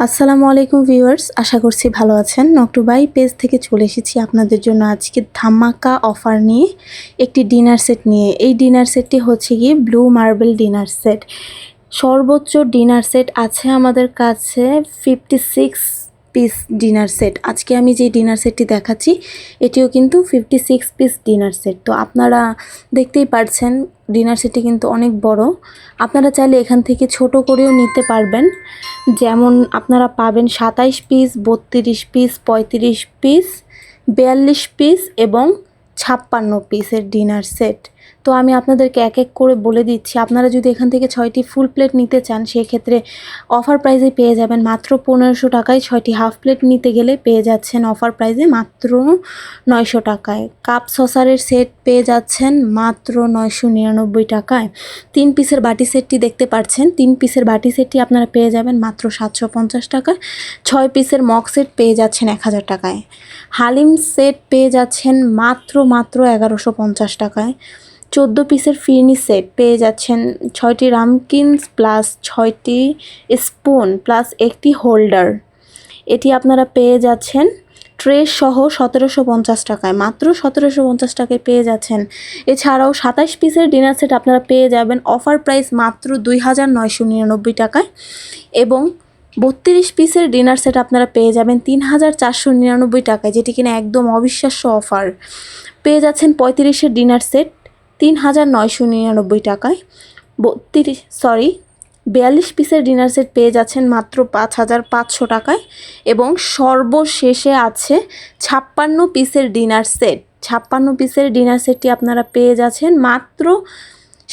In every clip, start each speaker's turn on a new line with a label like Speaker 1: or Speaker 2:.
Speaker 1: আসসালামু আলাইকুম ভিউয়ার্স, আশা করছি ভালো আছেন। নকটুবাই পেজ থেকে চলে এসেছি আপনাদের জন্য আজকে ধামাকা অফার নিয়ে, একটি ডিনার সেট নিয়ে। এই ডিনার সেটটি হচ্ছে গিয়ে ব্লু মার্বেল ডিনার সেট। সর্বোচ্চ ডিনার সেট আছে আমাদের কাছে 56 পিস ডিনার সেট। আজকে আমি যে ডিনার সেটটি দেখাচ্ছি এটিও কিন্তু 56 পিস ডিনার সেট। তো আপনারা দেখতেই পারছেন ডিনার সেটটি কিন্তু অনেক বড়। আপনারা চাইলে এখান থেকে ছোট করেও নিতে পারবেন। যেমন আপনারা পাবেন 27 পিস, 32 পিস, 35 পিস, 42 পিস এবং 56 পিসের ডিনার সেট। তো আমি আপনাদেরকে এক এক করে বলে দিচ্ছি। আপনারা যদি এখান থেকে 6টি ফুল প্লেট নিতে চান সেক্ষেত্রে অফার প্রাইসে পেয়ে যাবেন মাত্র 1500 টাকায়। 6টি হাফ প্লেট নিতে গেলে পেয়ে যাচ্ছেন অফার প্রাইসে মাত্র 900 টাকায়। কাপ সসারের সেট পেয়ে যাচ্ছেন মাত্র 999 টাকায়। 3 পিসের বাটি সেটটি দেখতে পাচ্ছেন, 3 পিসের বাটি সেটটি আপনারা পেয়ে যাবেন মাত্র 750 টাকায়। 6 পিসের মগ সেট পেয়ে যাচ্ছেন 1000 টাকায়। হালিম সেট পেয়ে যাচ্ছেন মাত্র 1150 টাকায়। 14 পিসের ফিরনি সেট পেয়ে যাচ্ছেন 6টি রামকিনস প্লাস 6টি স্পুন প্লাস একটি হোল্ডার। এটি আপনারা পেয়ে যাচ্ছেন ট্রে সহ 1750 টাকায়, মাত্র 1750 টাকায় পেয়ে যাচ্ছেন। এছাড়াও 27 পিসের ডিনার সেট আপনারা পেয়ে যাবেন অফার প্রাইস মাত্র 2999 টাকায় এবং 32 পিসের ডিনার সেট আপনারা পেয়ে যাবেন 3499 টাকায়, যেটি কিনা একদম অবিশ্বাস্য অফার। পেয়ে যাচ্ছেন 35-এর ডিনার সেট 3999 টাকায়। 42 পিসের ডিনার সেট পেয়ে যাচ্ছেন মাত্র 5500 টাকায় এবং সর্বশেষে আছে 56 পিসের ডিনার সেট। 56 পিসের ডিনার সেটটি আপনারা পেয়ে যাচ্ছেন মাত্র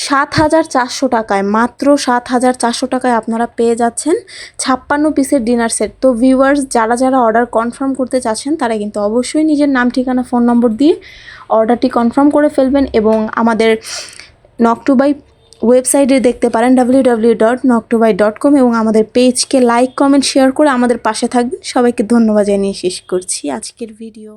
Speaker 1: 7400 টাকায়। মাত্র 7400 টাকায় আপনারা পেয়ে যাচ্ছেন 56 পিসের ডিনার সেট। তো ভিউয়ার্স, যারা অর্ডার কনফার্ম করতে চাচ্ছেন তারা কিন্তু অবশ্যই নিজের নাম, ঠিকানা, ফোন নম্বর দিয়ে অর্ডারটি কনফার্ম করে ফেলবেন এবং আমাদের নকটুবাই ওয়েবসাইটে দেখতে পারেন www.noktubai.com এবং আমাদের পেজকে লাইক, কমেন্ট, শেয়ার করে আমাদের পাশে থাকবেন। সবাইকে ধন্যবাদ জানিয়ে শেষ করছি আজকের ভিডিও।